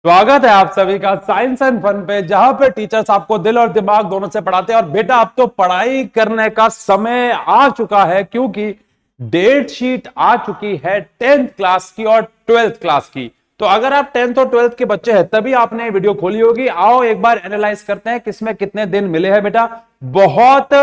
स्वागत है आप सभी का साइंस एंड फन पे, जहां पे टीचर्स आपको दिल और दिमाग दोनों से पढ़ाते हैं। और बेटा अब तो पढ़ाई करने का समय आ चुका है, क्योंकि डेट शीट आ चुकी है 10th क्लास की और 12th क्लास की। तो अगर आप 10th और 12th के बच्चे हैं तभी आपने वीडियो खोली होगी। आओ एक बार एनालाइज करते हैं किसमें कितने दिन मिले हैं बेटा। बहुत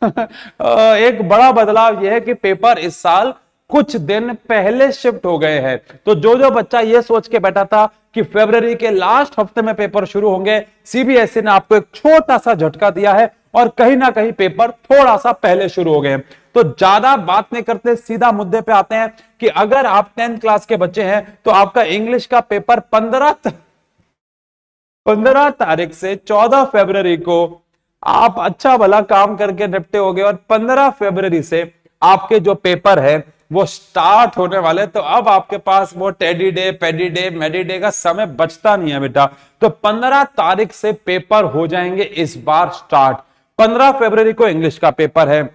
एक बड़ा बदलाव यह है कि पेपर इस साल कुछ दिन पहले शिफ्ट हो गए हैं। तो जो बच्चा ये सोच के बैठा था कि फरवरी के लास्ट हफ्ते में पेपर शुरू होंगे, सीबीएसई ने आपको एक छोटा सा झटका दिया है और कहीं ना कहीं पेपर थोड़ा सा पहले शुरू हो गए। तो ज्यादा बात नहीं करते, सीधा मुद्दे पे आते हैं कि अगर आप 10th क्लास के बच्चे हैं तो आपका इंग्लिश का पेपर 15 तारीख से 14 फरवरी को आप अच्छा भला काम करके निपटे होंगे और 15 फरवरी से आपके जो पेपर है वो स्टार्ट होने वाले। तो अब आपके पास वो टेडी डे, पेडी डे, मेडी डे का समय बचता नहीं है बेटा। तो 15 तारीख से पेपर हो जाएंगे इस बार स्टार्ट। 15 फरवरी को इंग्लिश का पेपर है।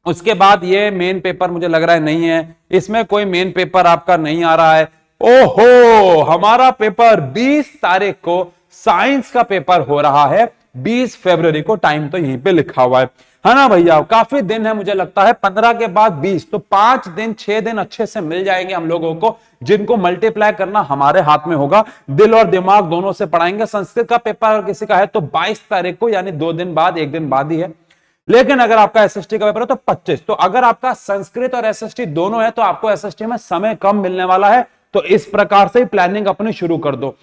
उसके बाद ये मेन पेपर मुझे लग रहा है नहीं है, इसमें कोई मेन पेपर आपका नहीं आ रहा है। ओहो, हमारा पेपर 20 तारीख को साइंस का पेपर हो रहा है, 20 फरवरी को। टाइम तो यहीं पे लिखा हुआ है ना भैया। काफी दिन है, मुझे लगता है 15 के बाद 20, तो 5 दिन 6 दिन अच्छे से मिल जाएंगे हम लोगों को, जिनको मल्टीप्लाई करना हमारे हाथ में होगा। दिल और दिमाग दोनों से पढ़ाएंगे। संस्कृत का पेपर अगर किसी का है तो 22 तारीख को, यानी 2 दिन बाद, 1 दिन बाद ही है। लेकिन अगर आपका एसएसटी का पेपर है तो 25। तो अगर आपका संस्कृत और एसएसटी दोनों है तो आपको एसएसटी में समय कम मिलने वाला है। तो इस प्रकार से प्लानिंग अपनी शुरू कर दो।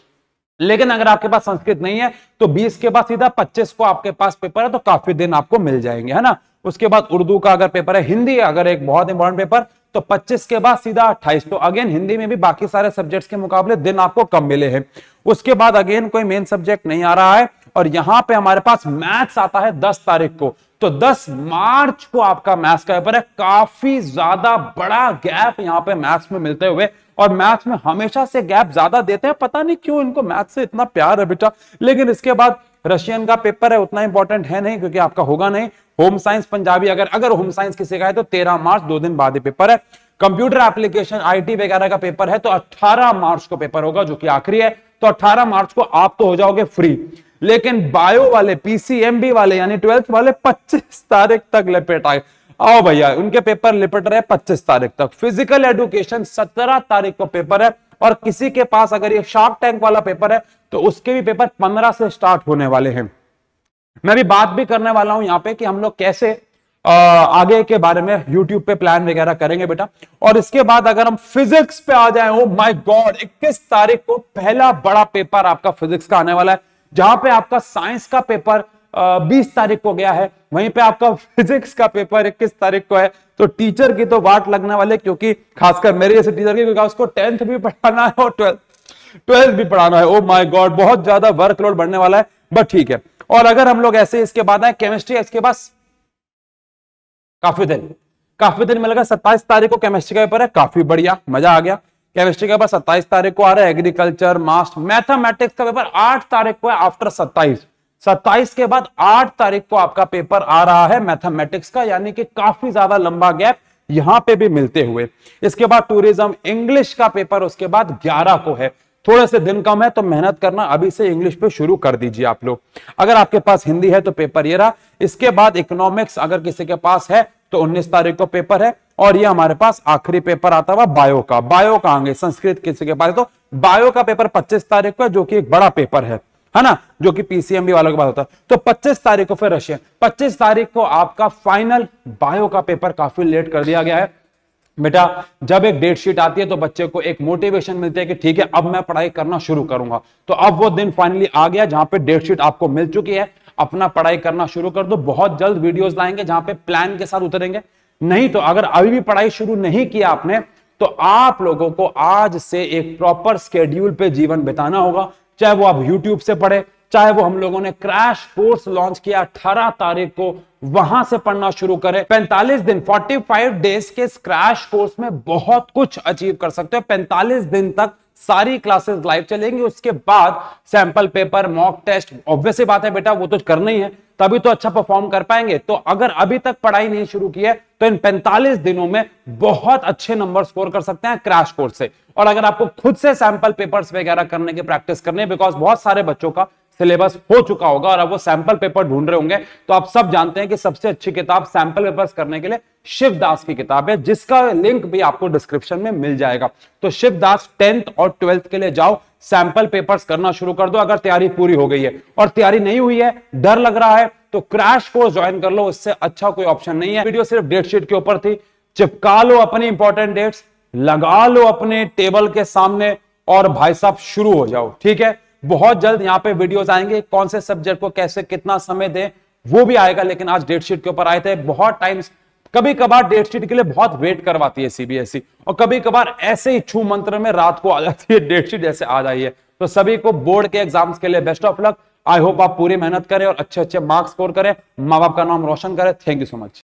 लेकिन अगर आपके पास संस्कृत नहीं है तो 20 के बाद सीधा 25 को आपके पास पेपर है, तो काफी दिन आपको मिल जाएंगे, है ना। उसके बाद उर्दू का अगर पेपर है, हिंदी अगर एक बहुत इंपॉर्टेंट पेपर, तो 25 के बाद सीधा 28। तो अगेन हिंदी में भी बाकी सारे सब्जेक्ट्स के मुकाबले दिन आपको कम मिले हैं। उसके बाद अगेन कोई मेन सब्जेक्ट नहीं आ रहा है। और यहां पे हमारे पास मैथ्स आता है 10 तारीख को। तो 10 मार्च को आपका मैथ्स का पेपर है। काफी ज्यादा बड़ा गैप यहां पे मैथ्स में मिलते हुए, और मैथ्स में हमेशा से गैप ज्यादा देते हैं, पता नहीं क्यों इनको मैथ्स से इतना प्यार है बेटा। लेकिन इसके बाद रशियन का पेपर है, उतना इंपॉर्टेंट है नहीं क्योंकि आपका होगा नहीं। होम साइंस पंजाबी, अगर होम साइंस किसी का है तो 13 मार्च, 2 दिन बाद ही पेपर है। कंप्यूटर एप्लीकेशन आईटी वगैरह का पेपर है तो 18 मार्च को पेपर होगा, जो कि आखिरी है। तो 18 मार्च को आप तो हो जाओगे फ्री। लेकिन बायो वाले, पीसीएमबी वाले यानी 12th वाले 25 तारीख तक लपेट आए। आओ भैया, उनके पेपर लिपट रहे 25 तारीख तक। फिजिकल एजुकेशन 17 तारीख को पेपर है। और किसी के पास अगर ये शार्क टैंक वाला पेपर है तो उसके भी पेपर 15 से स्टार्ट होने वाले हैं। मैं भी बात भी करने वाला हूं यहां पे कि हम लोग कैसे आगे के बारे में YouTube पे प्लान वगैरह करेंगे बेटा। और इसके बाद अगर हम फिजिक्स पे आ जाए, ओ माय गॉड, 21 तारीख को पहला बड़ा पेपर आपका फिजिक्स का आने वाला है। जहां पे आपका साइंस का पेपर 20 तारीख को गया है, वहीं पे आपका फिजिक्स का पेपर 21 तारीख को है। तो टीचर की तो वाट लगने वाले, क्योंकि खासकर मेरे जैसे टीचर की, क्योंकि उसको 10th भी पढ़ाना है और 12th भी पढ़ाना है। ओ माय गॉड, बहुत ज्यादा वर्कलोड बढ़ने वाला है, बट ठीक है। और अगर हम लोग ऐसे इसके बाद आए केमिस्ट्री, इसके बाद काफी दिन मिलेगा। 27 तारीख को केमिस्ट्री का पेपर है, काफी बढ़िया, मजा आ गया। केमिस्ट्री का पेपर 27 तारीख को आ रहा है। एग्रीकल्चर, मास्ट, मैथमेटिक्स का पेपर 8 तारीख को है, आफ्टर 27 के बाद 8 तारीख को आपका पेपर आ रहा है मैथमेटिक्स का, यानी कि काफी ज्यादा लंबा गैप यहां पे भी मिलते हुए। इसके बाद टूरिज्म, इंग्लिश का पेपर उसके बाद 11 को है। थोड़े से दिन कम है तो मेहनत करना अभी से इंग्लिश पे शुरू कर दीजिए आप लोग। अगर आपके पास हिंदी है तो पेपर ये रहा। इसके बाद इकोनॉमिक्स अगर किसी के पास है तो 19 तारीख को पेपर है। और ये हमारे पास आखिरी पेपर आता हुआ बायो का। बायो का आगे संस्कृत किसी के पास तो बायो का पेपर 25 तारीख को, जो कि एक बड़ा पेपर है ना, जो कि पीसीएमबी वालों के पास होता है। तो 25 तारीख को फिर रशियन। 25 तारीख को आपका फाइनल बायो का पेपर काफी लेट कर दिया गया है बेटा। जब एक डेट शीट आती है तो बच्चे को एक मोटिवेशन मिलती है कि ठीक है अब मैं पढ़ाई करना शुरू करूंगा। तो अब वो दिन फाइनली आ गया जहां पे डेट शीट आपको मिल चुकी है। अपना पढ़ाई करना शुरू कर दो। बहुत जल्द वीडियोस लाएंगे जहां पे प्लान के साथ उतरेंगे। नहीं तो अगर अभी भी पढ़ाई शुरू नहीं किया आपने तो आप लोगों को आज से एक प्रॉपर स्केड्यूल पे जीवन बिताना होगा। चाहे वो आप यूट्यूब से पढ़े, चाहे वो हम लोगों ने क्रैश कोर्स लॉन्च किया 18 तारीख को, वहां से पढ़ना शुरू करें। 45 दिन 45 डेज के क्रैश कोर्स में बहुत कुछ अचीव कर सकते हो। 45 दिन तक सारी क्लासेस लाइव चलेंगी। उसके बाद sample paper, mock test, obvious सी बात है बेटा वो तो करना ही है, तभी तो अच्छा परफॉर्म कर पाएंगे। तो अगर अभी तक पढ़ाई नहीं शुरू की है तो इन 45 दिनों में बहुत अच्छे नंबर स्कोर कर सकते हैं क्रैश कोर्स से। और अगर आपको खुद से सैंपल पेपर्स वगैरह करने की प्रैक्टिस करनी है, बिकॉज बहुत सारे बच्चों का सिलेबस हो चुका होगा और अब वो सैंपल पेपर ढूंढ रहे होंगे, तो आप सब जानते हैं कि सबसे अच्छी किताब सैंपल पेपर्स करने के लिए शिवदास की किताब है, जिसका लिंक भी आपको डिस्क्रिप्शन में मिल जाएगा। तो शिवदास 10th और 12th के लिए जाओ, सैंपल पेपर्स करना शुरू कर दो। अगर तैयारी पूरी हो गई है और तैयारी नहीं हुई है, डर लग रहा है, तो क्रैश कोर्स ज्वाइन कर लो, इससे अच्छा कोई ऑप्शन नहीं है। वीडियो सिर्फ डेट शीट के ऊपर थी, चिपका लो अपनी इंपॉर्टेंट डेट्स, लगा लो अपने टेबल के सामने और भाई साहब शुरू हो जाओ। ठीक है, बहुत जल्द यहां पे वीडियोस आएंगे, कौन से सब्जेक्ट को कैसे कितना समय दें वो भी आएगा, लेकिन आज डेट शीट के ऊपर आए थे। बहुत टाइम्स कभी कभार डेट शीट के लिए बहुत वेट करवाती है सीबीएसई, और कभी कभार ऐसे ही छू मंत्र में रात को आ जाती है डेट शीट, जैसे आ जाइए। तो सभी को बोर्ड के एग्जाम्स के लिए best of luck. I hope आप पूरी मेहनत करें और अच्छे अच्छे मार्क्स स्कोर करें, माँ बाप का नाम रोशन करें। Thank you so much.